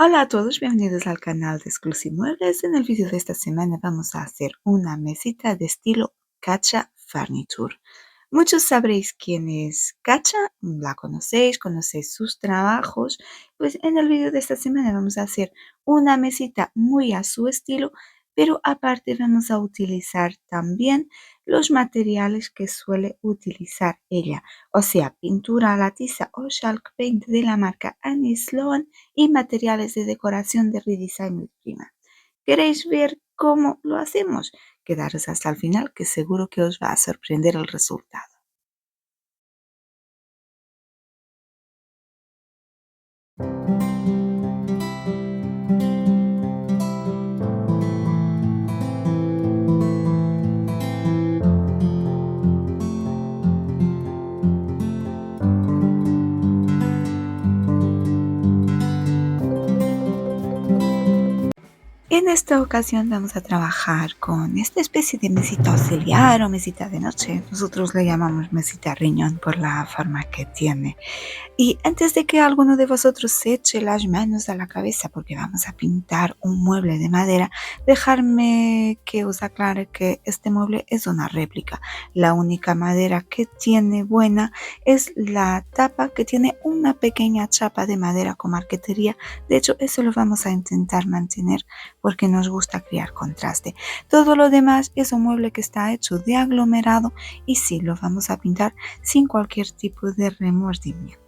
Hola a todos, bienvenidos al canal de Exclusive Muebles. En el vídeo de esta semana vamos a hacer una mesita de estilo Katja Furniture. Muchos sabréis quién es Katja, la conocéis sus trabajos. Pues en el vídeo de esta semana vamos a hacer una mesita muy a su estilo, pero aparte vamos a utilizar también los materiales que suele utilizar ella, o sea, pintura a la tiza o chalk paint de la marca Annie Sloan y materiales de decoración de Redesign Prima. ¿Queréis ver cómo lo hacemos? Quedaros hasta el final, que seguro que os va a sorprender el resultado. En esta ocasión vamos a trabajar con esta especie de mesita auxiliar o mesita de noche. Nosotros le llamamos mesita riñón por la forma que tiene. Y antes de que alguno de vosotros se eche las manos a la cabeza porque vamos a pintar un mueble de madera, dejarme que os aclare que este mueble es una réplica. La única madera que tiene buena es la tapa, que tiene una pequeña chapa de madera con marquetería. De hecho, eso lo vamos a intentar mantener porque nos gusta crear contraste. Todo lo demás es un mueble que está hecho de aglomerado y sí, lo vamos a pintar sin cualquier tipo de remordimiento.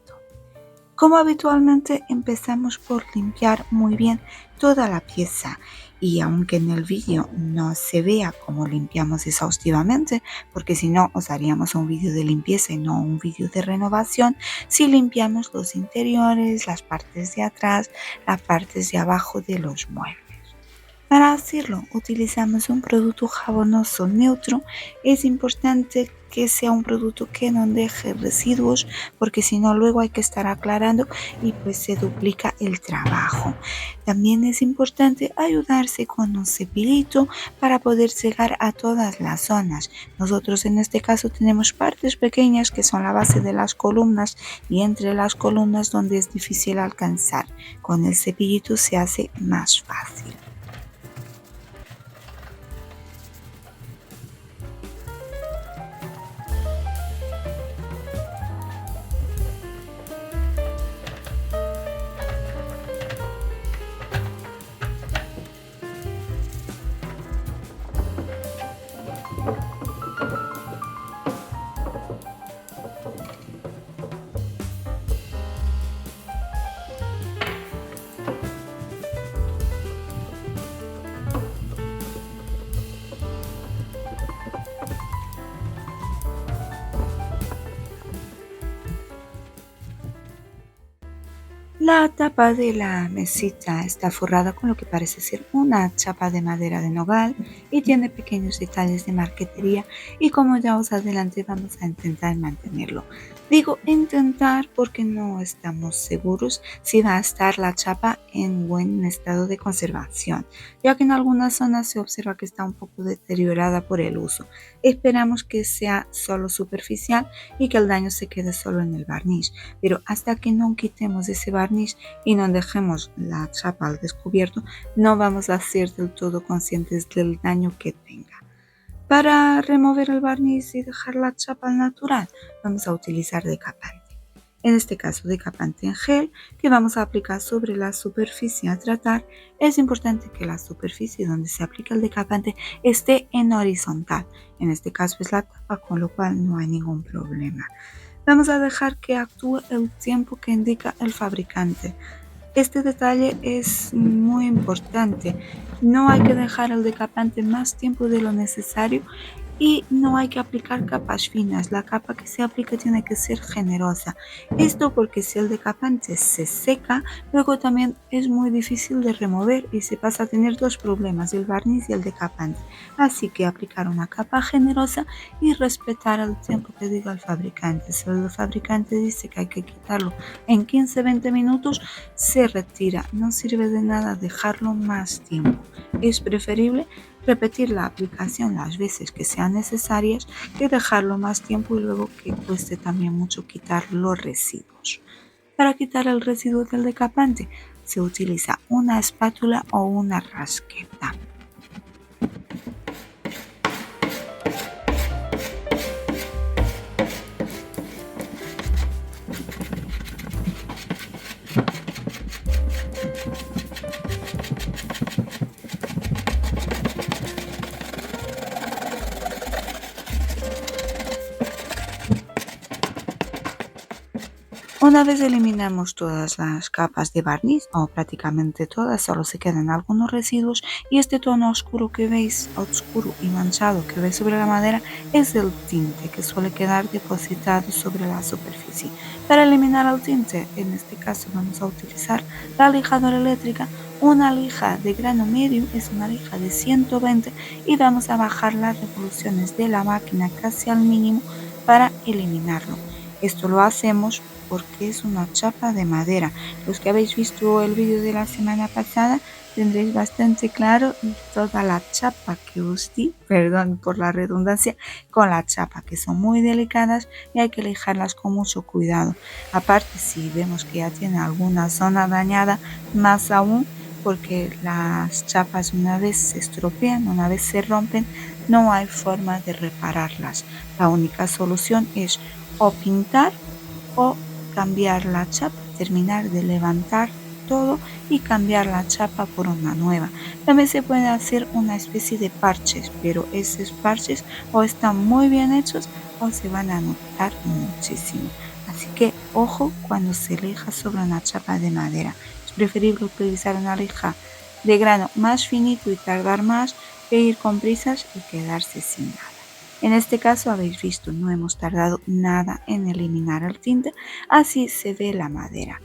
Como habitualmente empezamos por limpiar muy bien toda la pieza, y aunque en el vídeo no se vea cómo limpiamos exhaustivamente, porque si no os haríamos un vídeo de limpieza y no un vídeo de renovación, si limpiamos los interiores, las partes de atrás, las partes de abajo de los muebles. Para hacerlo utilizamos un producto jabonoso neutro. Es importante que sea un producto que no deje residuos, porque si no luego hay que estar aclarando y pues se duplica el trabajo. También es importante ayudarse con un cepillito para poder llegar a todas las zonas. Nosotros en este caso tenemos partes pequeñas que son la base de las columnas y entre las columnas donde es difícil alcanzar. Con el cepillito se hace más fácil. La tapa de la mesita está forrada con lo que parece ser una chapa de madera de nogal y tiene pequeños detalles de marquetería, y como ya os adelanté vamos a intentar mantenerlo. Digo intentar porque no estamos seguros si va a estar la chapa en buen estado de conservación, ya que en algunas zonas se observa que está un poco deteriorada por el uso. Esperamos que sea solo superficial y que el daño se quede solo en el barniz, pero hasta que no quitemos ese barniz y no dejemos la chapa al descubierto, no vamos a ser del todo conscientes del daño que tenga. Para remover el barniz y dejar la chapa al natural, vamos a utilizar decapante. En este caso, decapante en gel, que vamos a aplicar sobre la superficie a tratar. Es importante que la superficie donde se aplica el decapante esté en horizontal. En este caso es la tapa, con lo cual no hay ningún problema. Vamos a dejar que actúe el tiempo que indica el fabricante. Este detalle es muy importante. No hay que dejar el decapante más tiempo de lo necesario y no hay que aplicar capas finas. La capa que se aplica tiene que ser generosa. Esto porque si el decapante se seca, luego también es muy difícil de remover y se pasa a tener dos problemas, el barniz y el decapante. Así que aplicar una capa generosa y respetar el tiempo que diga el fabricante. Si el fabricante dice que hay que quitarlo en 15-20 minutos, se retira. No sirve de nada dejarlo más tiempo. Es preferible repetir la aplicación las veces que sean necesarias que dejarlo más tiempo y luego que cueste también mucho quitar los residuos. Para quitar el residuo del decapante, se utiliza una espátula o una rasqueta. Una vez eliminamos todas las capas de barniz, o prácticamente todas, solo se quedan algunos residuos y este tono oscuro que veis, oscuro y manchado que veis sobre la madera, es el tinte que suele quedar depositado sobre la superficie. Para eliminar el tinte, en este caso vamos a utilizar la lijadora eléctrica. Una lija de grano medio es una lija de 120 y vamos a bajar las revoluciones de la máquina casi al mínimo para eliminarlo. Esto lo hacemos porque es una chapa de madera. Los que habéis visto el vídeo de la semana pasada tendréis bastante claro toda la chapa que os di, perdón por la redundancia, con la chapa, que son muy delicadas y hay que lijarlas con mucho cuidado. Aparte, si vemos que ya tiene alguna zona dañada, más aún, porque las chapas una vez se estropean, una vez se rompen, no hay forma de repararlas. La única solución es o pintar o cambiar la chapa, terminar de levantar todo y cambiar la chapa por una nueva. También se puede hacer una especie de parches, pero esos parches o están muy bien hechos o se van a notar muchísimo. Así que ojo cuando se lija sobre una chapa de madera. Es preferible utilizar una lija de grano más finito y tardar más que ir con prisas y quedarse sin nada. En este caso habéis visto, no hemos tardado nada en eliminar el tinte, así se ve la madera.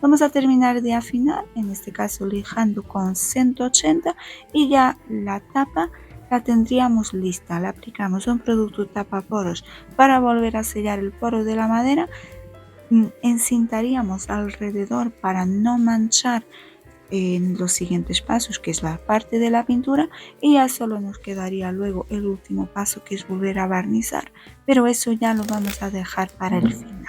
Vamos a terminar de afinar, en este caso lijando con 180 y ya la tapa la tendríamos lista. Le aplicamos un producto tapaporos para volver a sellar el poro de la madera, encintaríamos alrededor para no manchar en los siguientes pasos, que es la parte de la pintura, y ya solo nos quedaría luego el último paso, que es volver a barnizar, pero eso ya lo vamos a dejar para el final.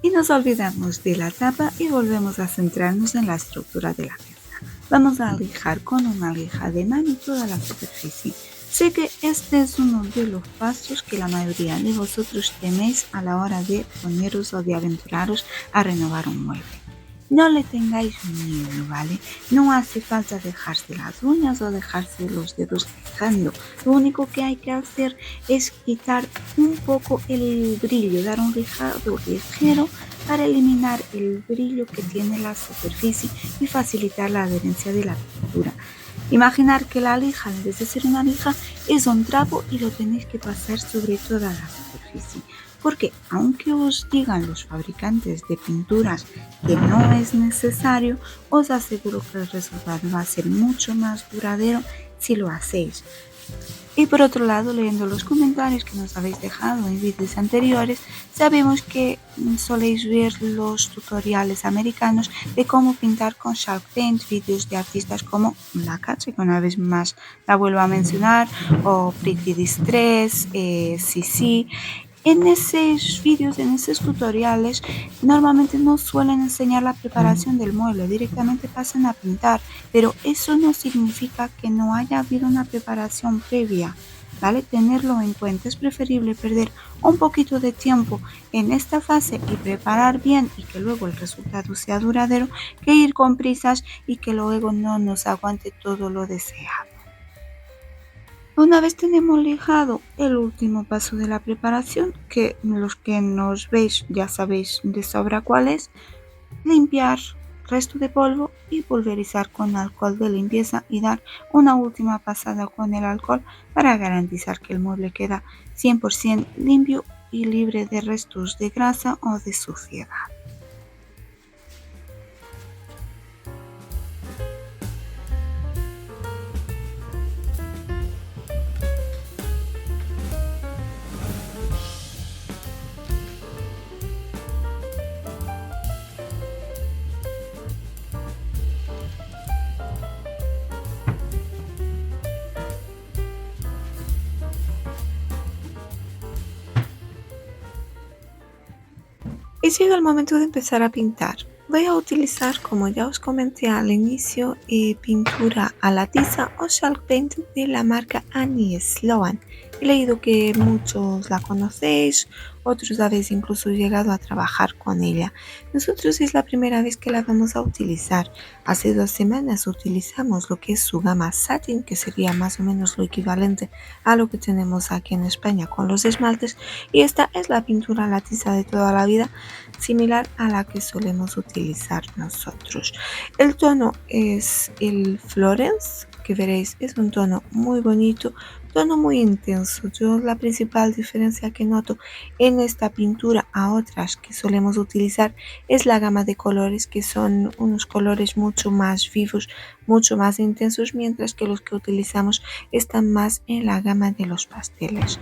Y nos olvidamos de la tapa y volvemos a centrarnos en la estructura de la pieza. Vamos a lijar con una lija de mano toda la superficie. Sé que este es uno de los pasos que la mayoría de vosotros teméis a la hora de poneros o de aventuraros a renovar un mueble. No le tengáis miedo, ¿vale? No hace falta dejarse las uñas o dejarse los dedos lijando. Lo único que hay que hacer es quitar un poco el brillo, dar un lijado ligero para eliminar el brillo que tiene la superficie y facilitar la adherencia de la pintura. Imaginar que la lija, en vez de ser una lija, es un trapo y lo tenéis que pasar sobre toda la superficie. Porque aunque os digan los fabricantes de pinturas que no es necesario, os aseguro que el resultado va a ser mucho más duradero si lo hacéis. Y por otro lado, leyendo los comentarios que nos habéis dejado en vídeos anteriores, sabemos que soléis ver los tutoriales americanos de cómo pintar con Chalk Paint, vídeos de artistas como La Cacha, que una vez más la vuelvo a mencionar, o Pretty Distress, CC. En esos vídeos, en esos tutoriales, normalmente no suelen enseñar la preparación del mueble, directamente pasan a pintar, pero eso no significa que no haya habido una preparación previa, ¿vale? Tenerlo en cuenta, es preferible perder un poquito de tiempo en esta fase y preparar bien y que luego el resultado sea duradero, que ir con prisas y que luego no nos aguante todo lo deseado. Una vez tenemos lijado el último paso de la preparación, que los que nos veis ya sabéis de sobra cuál es, limpiar resto de polvo y pulverizar con alcohol de limpieza y dar una última pasada con el alcohol para garantizar que el mueble queda 100% limpio y libre de restos de grasa o de suciedad. Y llega el momento de empezar a pintar. Voy a utilizar, como ya os comenté al inicio, pintura a la tiza o Chalk Paint de la marca Annie Sloan. He leído que muchos la conocéis, otros habéis incluso llegado a trabajar con ella. Nosotros es la primera vez que la vamos a utilizar. Hace 2 semanas utilizamos lo que es su gama Satin, que sería más o menos lo equivalente a lo que tenemos aquí en España con los esmaltes, y esta es la pintura a la tiza de toda la vida, similar a la que solemos utilizar nosotros. El tono es el Florence, que veréis es un tono muy bonito, tono muy intenso. Yo la principal diferencia que noto en esta pintura a otras que solemos utilizar es la gama de colores, que son unos colores mucho más vivos, mucho más intensos, mientras que los que utilizamos están más en la gama de los pasteles.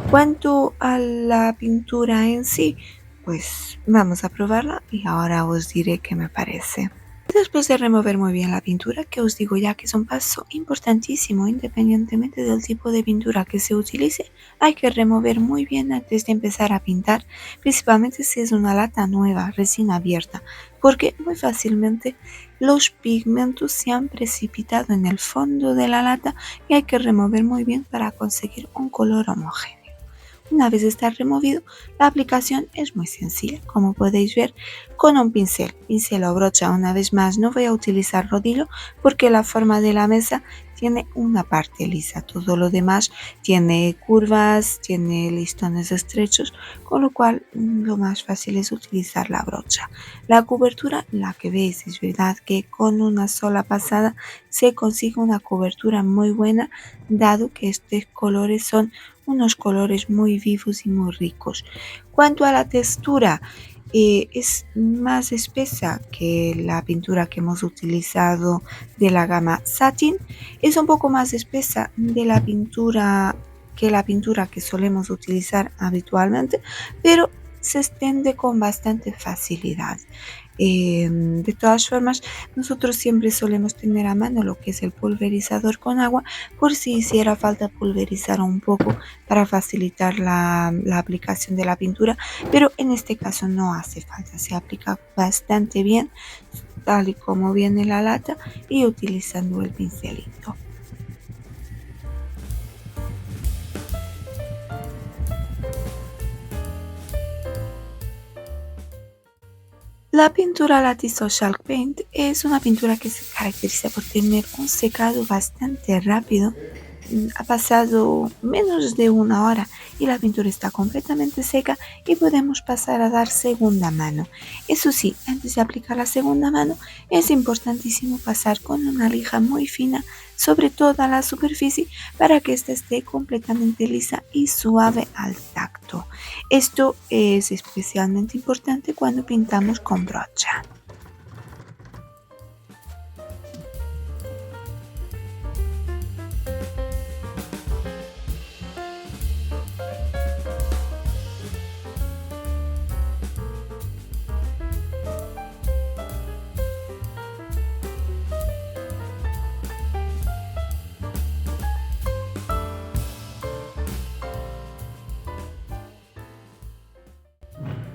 Cuanto a la pintura en sí, pues vamos a probarla y ahora os diré qué me parece. Después de remover muy bien la pintura, que os digo ya que es un paso importantísimo, independientemente del tipo de pintura que se utilice, hay que remover muy bien antes de empezar a pintar, principalmente si es una lata nueva, recién abierta, porque muy fácilmente los pigmentos se han precipitado en el fondo de la lata y hay que remover muy bien para conseguir un color homogéneo. Una vez está removido, la aplicación es muy sencilla, como podéis ver, con un pincel o brocha. Una vez más, no voy a utilizar rodillo porque la forma de la mesa tiene una parte lisa, todo lo demás tiene curvas, tiene listones estrechos, con lo cual lo más fácil es utilizar la brocha. La cobertura, la que veis, es verdad que con una sola pasada se consigue una cobertura muy buena, dado que estos colores son unos colores muy vivos y muy ricos. Cuanto a la textura, es más espesa que la pintura que hemos utilizado de la gama Satin. Es un poco más espesa de la pintura que solemos utilizar habitualmente, pero se extiende con bastante facilidad. De todas formas, nosotros siempre solemos tener a mano lo que es el pulverizador con agua, por si hiciera falta pulverizar un poco para facilitar la aplicación de la pintura, pero en este caso no hace falta, se aplica bastante bien tal y como viene la lata y utilizando el pincelito. La pintura Lattice o Chalk Paint es una pintura que se caracteriza por tener un secado bastante rápido. Ha pasado menos de 1 hora y la pintura está completamente seca y podemos pasar a dar segunda mano. Eso sí, antes de aplicar la segunda mano es importantísimo pasar con una lija muy fina sobre toda la superficie para que ésta esté completamente lisa y suave al tacto. Esto es especialmente importante cuando pintamos con brocha.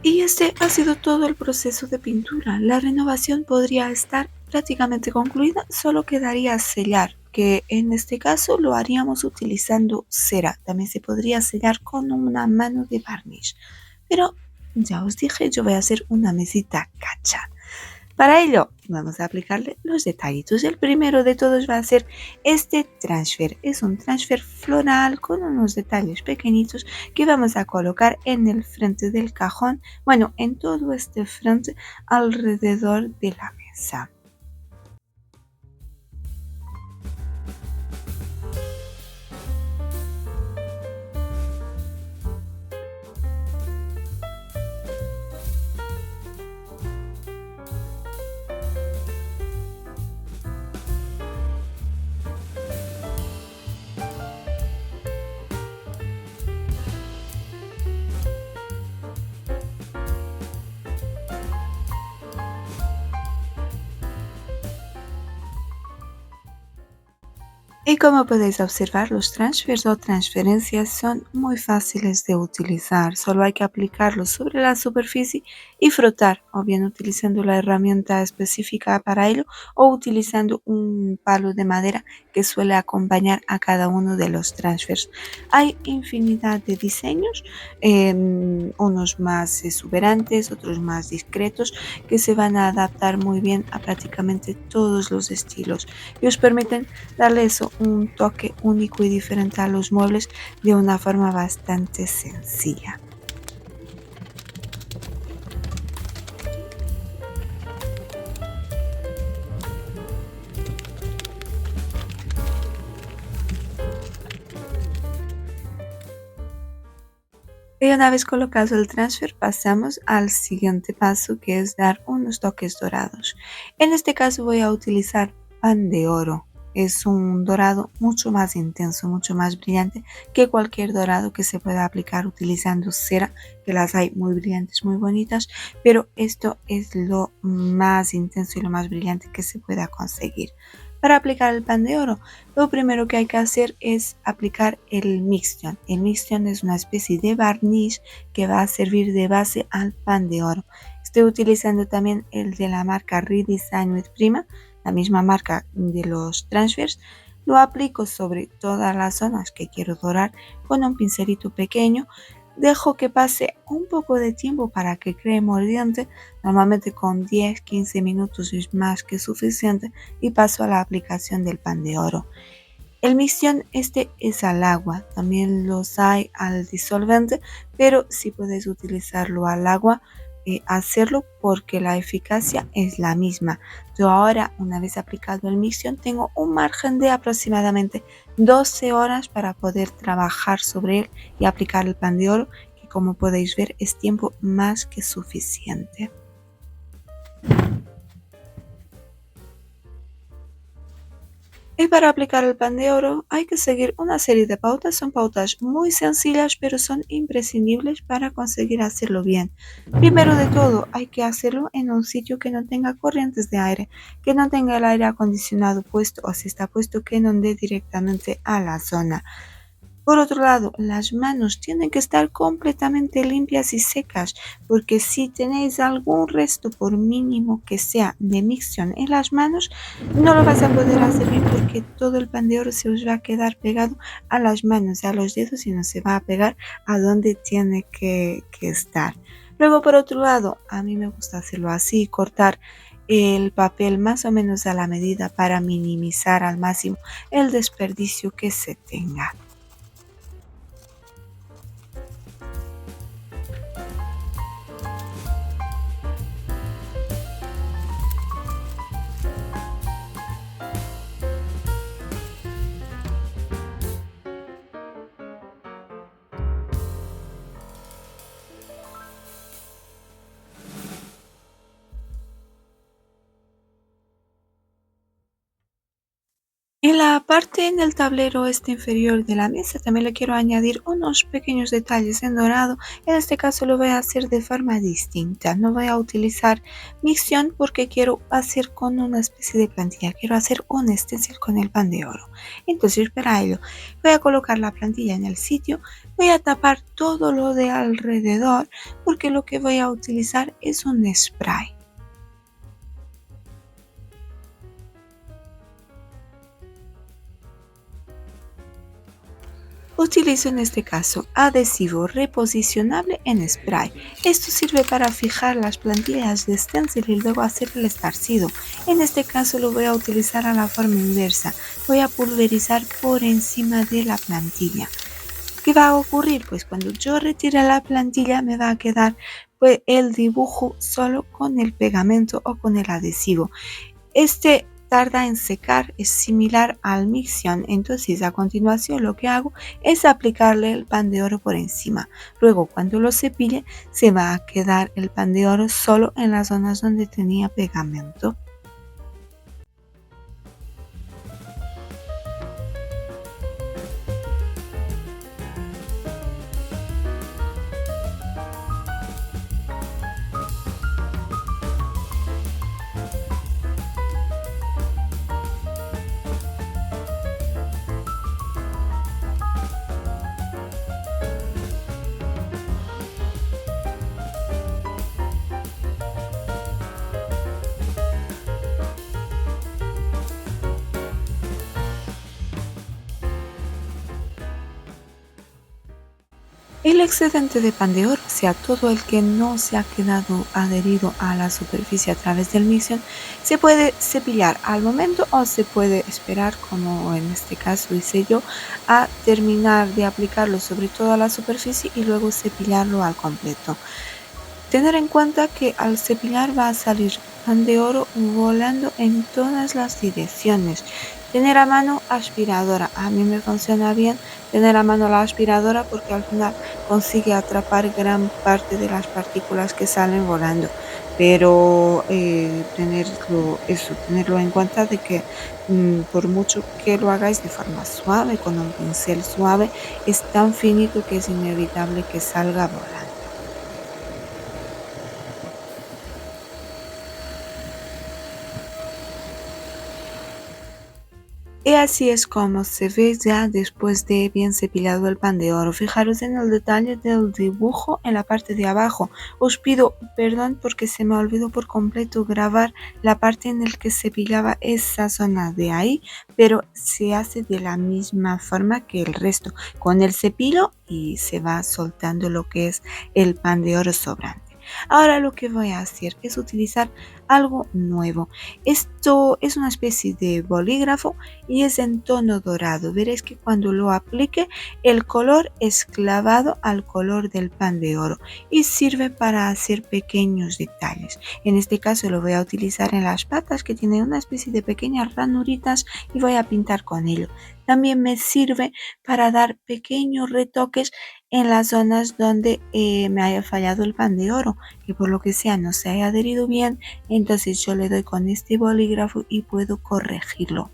Y este ha sido todo el proceso de pintura. La renovación podría estar prácticamente concluida, solo quedaría sellar, que en este caso lo haríamos utilizando cera. También se podría sellar con una mano de barniz. Pero ya os dije, yo voy a hacer una mesita cacha. Para ello vamos a aplicarle los detallitos. El primero de todos va a ser este transfer. Es un transfer floral con unos detalles pequeñitos que vamos a colocar en el frente del cajón, bueno, en todo este frente alrededor de la mesa. Y como podéis observar, los transfers o transferencias son muy fáciles de utilizar. Solo hay que aplicarlos sobre la superficie y frotar, o bien utilizando la herramienta específica para ello o utilizando un palo de madera que suele acompañar a cada uno de los transfers. Hay infinidad de diseños, unos más exuberantes, otros más discretos, que se van a adaptar muy bien a prácticamente todos los estilos y os permiten darle eso, un toque único y diferente a los muebles de una forma bastante sencilla. Y una vez colocado el transfer, pasamos al siguiente paso, que es dar unos toques dorados. En este caso voy a utilizar pan de oro. Es un dorado mucho más intenso, mucho más brillante que cualquier dorado que se pueda aplicar utilizando cera, que las hay muy brillantes, muy bonitas, pero esto es lo más intenso y lo más brillante que se pueda conseguir. Para aplicar el pan de oro, lo primero que hay que hacer es aplicar el Mixtion. El Mixtion es una especie de barniz que va a servir de base al pan de oro. Estoy utilizando también el de la marca Redesign with Prima, la misma marca de los transfers. Lo aplico sobre todas las zonas que quiero dorar con un pincelito pequeño. Dejo que pase un poco de tiempo para que cree mordiente. Normalmente con 10-15 minutos es más que suficiente y paso a la aplicación del pan de oro. El mixtion este es al agua, también los hay al disolvente, pero si puedes utilizarlo al agua, hacerlo porque la eficacia es la misma. Yo ahora, una vez aplicado el mixtion, tengo un margen de aproximadamente 12 horas para poder trabajar sobre él y aplicar el pan de oro, que como podéis ver es tiempo más que suficiente. Y para aplicar el pan de oro hay que seguir una serie de pautas. Son pautas muy sencillas, pero son imprescindibles para conseguir hacerlo bien. Primero de todo, hay que hacerlo en un sitio que no tenga corrientes de aire, que no tenga el aire acondicionado puesto, o si está puesto, que no dé directamente a la zona. Por otro lado, las manos tienen que estar completamente limpias y secas, porque si tenéis algún resto, por mínimo que sea, de micción en las manos, no lo vas a poder hacer bien porque todo el pan de oro se os va a quedar pegado a las manos, a los dedos y no se va a pegar a donde tiene que estar. Luego, por otro lado, a mí me gusta hacerlo así, cortar el papel más o menos a la medida para minimizar al máximo el desperdicio que se tenga. En la parte en el tablero inferior de la mesa también le quiero añadir unos pequeños detalles en dorado. En este caso lo voy a hacer de forma distinta. No voy a utilizar micción porque quiero hacer con una especie de plantilla. Quiero hacer un stencil con el pan de oro. Entonces para ello voy a colocar la plantilla en el sitio. Voy a tapar todo lo de alrededor porque lo que voy a utilizar es un spray. Utilizo en este caso adhesivo reposicionable en spray. Esto sirve para fijar las plantillas de stencil y luego hacer el esparcido. En este caso lo voy a utilizar a la forma inversa. Voy a pulverizar por encima de la plantilla. ¿Qué va a ocurrir? Pues cuando yo retire la plantilla me va a quedar pues, el dibujo solo con el pegamento o con el adhesivo. Este tarda en secar, es similar al micción, entonces a continuación lo que hago es aplicarle el pan de oro por encima. Luego cuando lo cepille se va a quedar el pan de oro solo en las zonas donde tenía pegamento. El excedente de pan de oro, o sea, todo el que no se ha quedado adherido a la superficie a través del mixing, se puede cepillar al momento o se puede esperar, como en este caso hice yo, a terminar de aplicarlo sobre toda la superficie y luego cepillarlo al completo. Tener en cuenta que al cepillar va a salir pan de oro volando en todas las direcciones. Tener a mano aspiradora. A mí me funciona bien tener a mano la aspiradora porque al final consigue atrapar gran parte de las partículas que salen volando. Pero tenerlo en cuenta de que por mucho que lo hagáis de forma suave, con un pincel suave, es tan finito que es inevitable que salga volando. Y así es como se ve ya después de bien cepillado el pan de oro. Fijaros en el detalle del dibujo en la parte de abajo. Os pido perdón porque se me olvidó por completo grabar la parte en la que cepillaba esa zona de ahí, pero se hace de la misma forma que el resto, con el cepillo y se va soltando lo que es el pan de oro sobrante. Ahora lo que voy a hacer es utilizar algo nuevo. Esto es una especie de bolígrafo y es en tono dorado. Veréis que cuando lo aplique el color es clavado al color del pan de oro y sirve para hacer pequeños detalles. En este caso lo voy a utilizar en las patas, que tienen una especie de pequeñas ranuritas, y voy a pintar con ello. También me sirve para dar pequeños retoques en las zonas donde me haya fallado el pan de oro, que por lo que sea no se haya adherido bien. Entonces yo le doy con este bolígrafo y puedo corregirlo.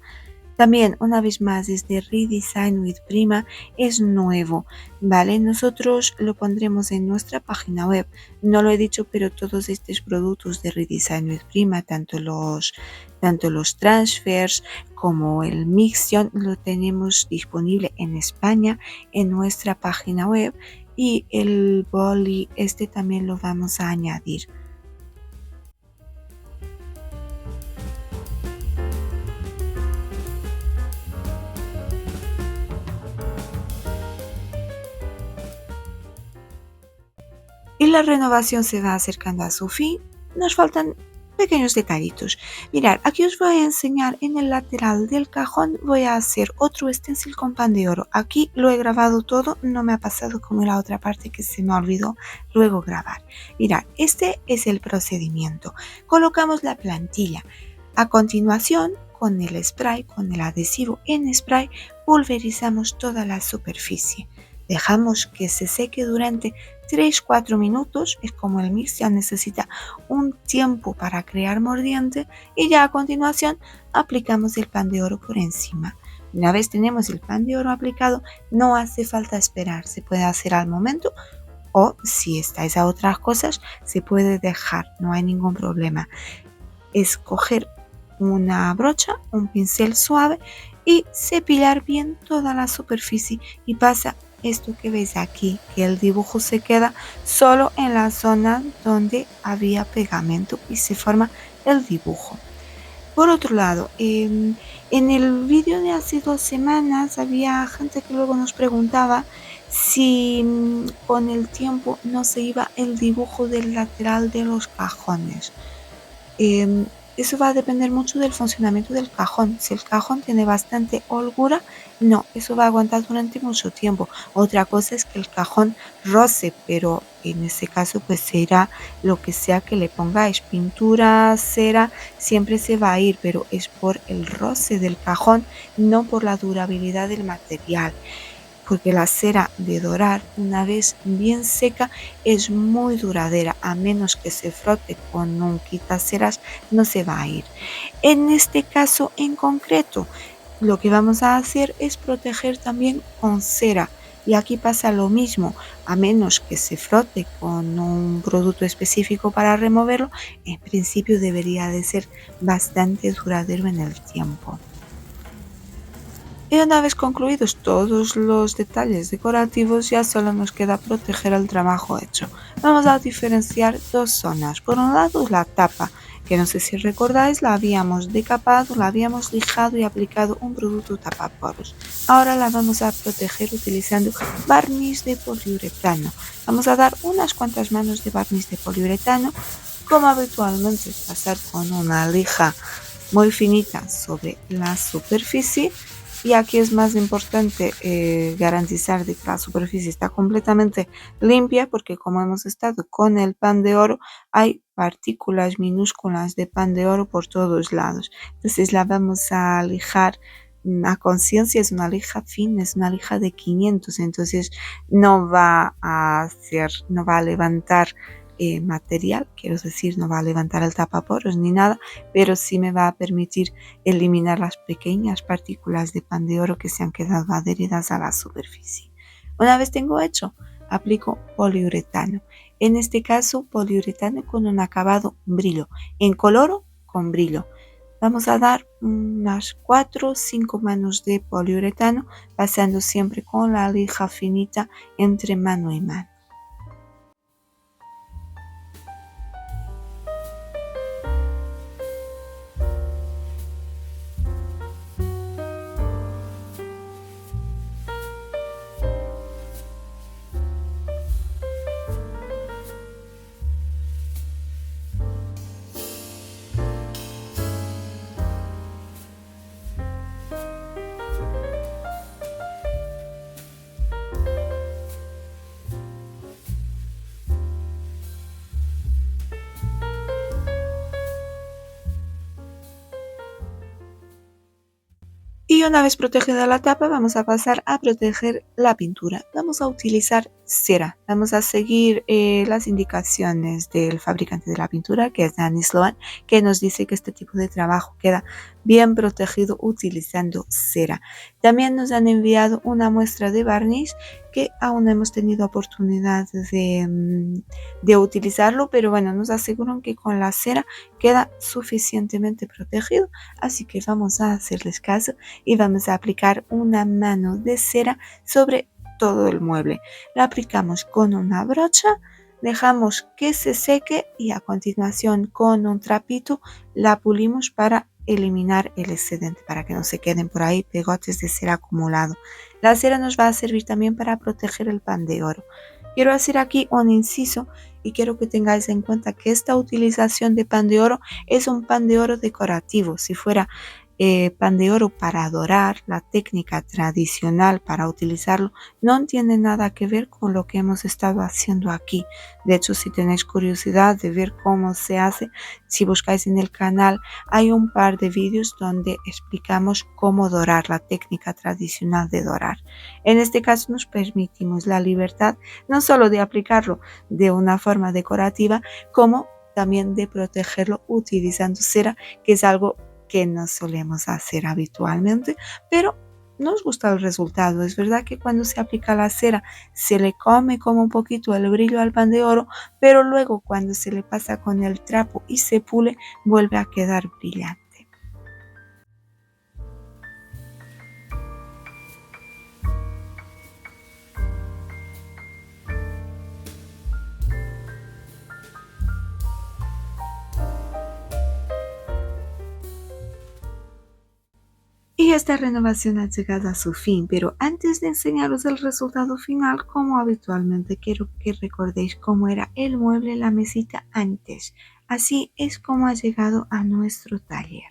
También, una vez más, este Redesign with Prima es nuevo, ¿vale? Nosotros lo pondremos en nuestra página web. No lo he dicho, pero todos estos productos de Redesign with Prima, tanto los transfers como el Mixion, lo tenemos disponible en España en nuestra página web, y el boli este también lo vamos a añadir. Y la renovación se va acercando a su fin. Nos faltan pequeños detallitos. Mirad, aquí os voy a enseñar en el lateral del cajón. Voy a hacer otro stencil con pan de oro. Aquí lo he grabado todo, no me ha pasado como en la otra parte que se me olvidó luego grabar. Mirad, este es el procedimiento. Colocamos la plantilla. A continuación, con el spray, con el adhesivo en spray, pulverizamos toda la superficie. Dejamos que se seque durante 3-4 minutos. Es como el mix ya necesita un tiempo para crear mordiente, y ya a continuación aplicamos el pan de oro por encima. Una vez tenemos el pan de oro aplicado, no hace falta esperar, se puede hacer al momento, o si estáis a otras cosas se puede dejar, no hay ningún problema. Escoger una brocha, un pincel suave y cepillar bien toda la superficie, y pasa esto que veis aquí, que el dibujo se queda solo en la zona donde había pegamento y se forma el dibujo. Por otro lado, en el vídeo de hace 2 semanas había gente que luego nos preguntaba si con el tiempo no se iba el dibujo del lateral de los cajones. Eso va a depender mucho del funcionamiento del cajón. Si el cajón tiene bastante holgura, no, eso va a aguantar durante mucho tiempo. Otra cosa es que el cajón roce, pero en ese caso pues será lo que sea que le pongáis, pintura, cera, siempre se va a ir, pero es por el roce del cajón, no por la durabilidad del material, porque la cera de dorar, una vez bien seca, es muy duradera. A menos que se frote con un quitaceras, no se va a ir. En este caso en concreto, lo que vamos a hacer es proteger también con cera, y aquí pasa lo mismo. A menos que se frote con un producto específico para removerlo, en principio debería de ser bastante duradero en el tiempo. Y una vez concluidos todos los detalles decorativos, ya solo nos queda proteger el trabajo hecho. Vamos a diferenciar dos zonas. Por un lado, la tapa, que no sé si recordáis, la habíamos decapado, la habíamos lijado y aplicado un producto tapaporos. Ahora la vamos a proteger utilizando barniz de poliuretano. Vamos a dar unas cuantas manos de barniz de poliuretano, como habitualmente pasar con una lija muy finita sobre la superficie. Y aquí es más importante garantizar de que la superficie está completamente limpia, porque como hemos estado con el pan de oro, hay partículas minúsculas de pan de oro por todos lados. Entonces la vamos a lijar a conciencia. Es una lija fina, es una lija de 500, entonces no va a levantar material, quiero decir, no va a levantar el tapaporos ni nada, pero sí me va a permitir eliminar las pequeñas partículas de pan de oro que se han quedado adheridas a la superficie. Una vez tengo hecho, aplico poliuretano. En este caso, poliuretano con un acabado brillo, en coloro con brillo. Vamos a dar unas 4 o 5 manos de poliuretano, pasando siempre con la lija finita entre mano y mano. Y una vez protegida la tapa, vamos a pasar a proteger la pintura. Vamos a utilizar cera. Vamos a seguir las indicaciones del fabricante de la pintura, que es Dani Sloan, que nos dice que este tipo de trabajo queda bien protegido utilizando cera. También nos han enviado una muestra de barniz que aún no hemos tenido oportunidad de utilizarlo, pero bueno, nos aseguran que con la cera queda suficientemente protegido, así que vamos a hacerles caso y vamos a aplicar una mano de cera sobre todo el mueble. La aplicamos con una brocha, dejamos que se seque y a continuación con un trapito la pulimos para eliminar el excedente, para que no se queden por ahí pegotes de cera acumulado. La cera nos va a servir también para proteger el pan de oro. Quiero hacer aquí un inciso y quiero que tengáis en cuenta que esta utilización de pan de oro es un pan de oro decorativo. Si fuera pan de oro para dorar, la técnica tradicional para utilizarlo no tiene nada que ver con lo que hemos estado haciendo aquí. De hecho, si tenéis curiosidad de ver cómo se hace, si buscáis en el canal hay un par de vídeos donde explicamos cómo dorar, la técnica tradicional de dorar. En este caso nos permitimos la libertad no solo de aplicarlo de una forma decorativa, como también de protegerlo utilizando cera, que es algo que no solemos hacer habitualmente, pero nos gusta el resultado. Es verdad que cuando se aplica la cera se le come como un poquito el brillo al pan de oro, pero luego cuando se le pasa con el trapo y se pule, vuelve a quedar brillante. Y esta renovación ha llegado a su fin, pero antes de enseñaros el resultado final, como habitualmente quiero que recordéis cómo era el mueble, la mesita antes. Así es como ha llegado a nuestro taller.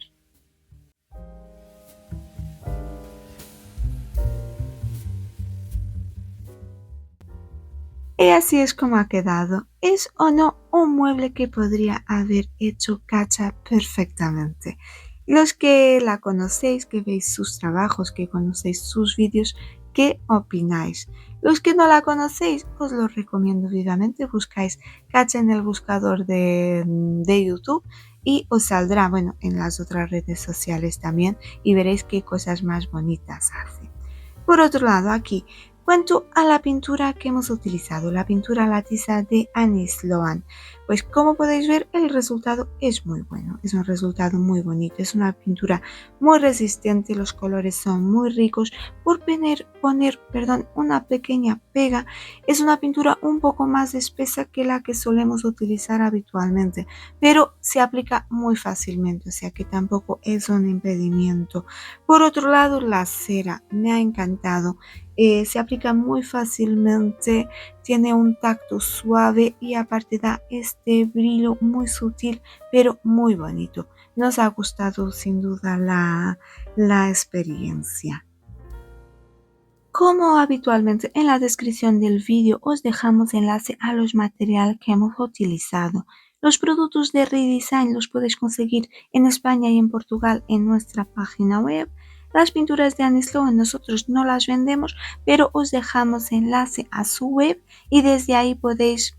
Y así es como ha quedado. ¿Es o no un mueble que podría haber hecho Katja perfectamente? Los que la conocéis, que veis sus trabajos, que conocéis sus vídeos, ¿qué opináis? Los que no la conocéis, os lo recomiendo vivamente. Buscáis Katja en el buscador de YouTube y os saldrá, bueno, en las otras redes sociales también, y veréis qué cosas más bonitas hace. Por otro lado, aquí cuanto a la pintura que hemos utilizado, la pintura a la tiza de Annie Sloan, Pues como podéis ver, el resultado es muy bueno, es un resultado muy bonito, es una pintura muy resistente, los colores son muy ricos. Por poner una pequeña pega, es una pintura un poco más espesa que la que solemos utilizar habitualmente, pero se aplica muy fácilmente, o sea que tampoco es un impedimento. Por otro lado, la cera me ha encantado, se aplica muy fácilmente, tiene un tacto suave y aparte da este brillo muy sutil pero muy bonito. Nos ha gustado sin duda la experiencia. Como habitualmente en la descripción del vídeo os dejamos enlace a los materiales que hemos utilizado. Los productos de Redesign los podéis conseguir en España y en Portugal en nuestra página web. Las pinturas de Annie Sloan nosotros no las vendemos, pero os dejamos enlace a su web y desde ahí podéis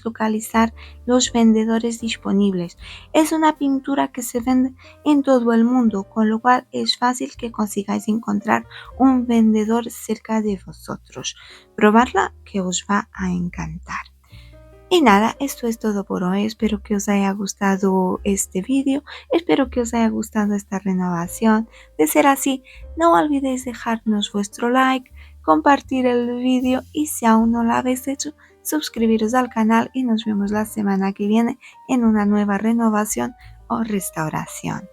localizar los vendedores disponibles. Es una pintura que se vende en todo el mundo, con lo cual es fácil que consigáis encontrar un vendedor cerca de vosotros. Probarla que os va a encantar. Y nada, esto es todo por hoy. Espero que os haya gustado este vídeo. Espero que os haya gustado esta renovación. De ser así, no olvidéis dejarnos vuestro like, compartir el vídeo y si aún no lo habéis hecho, suscribiros al canal y nos vemos la semana que viene en una nueva renovación o restauración.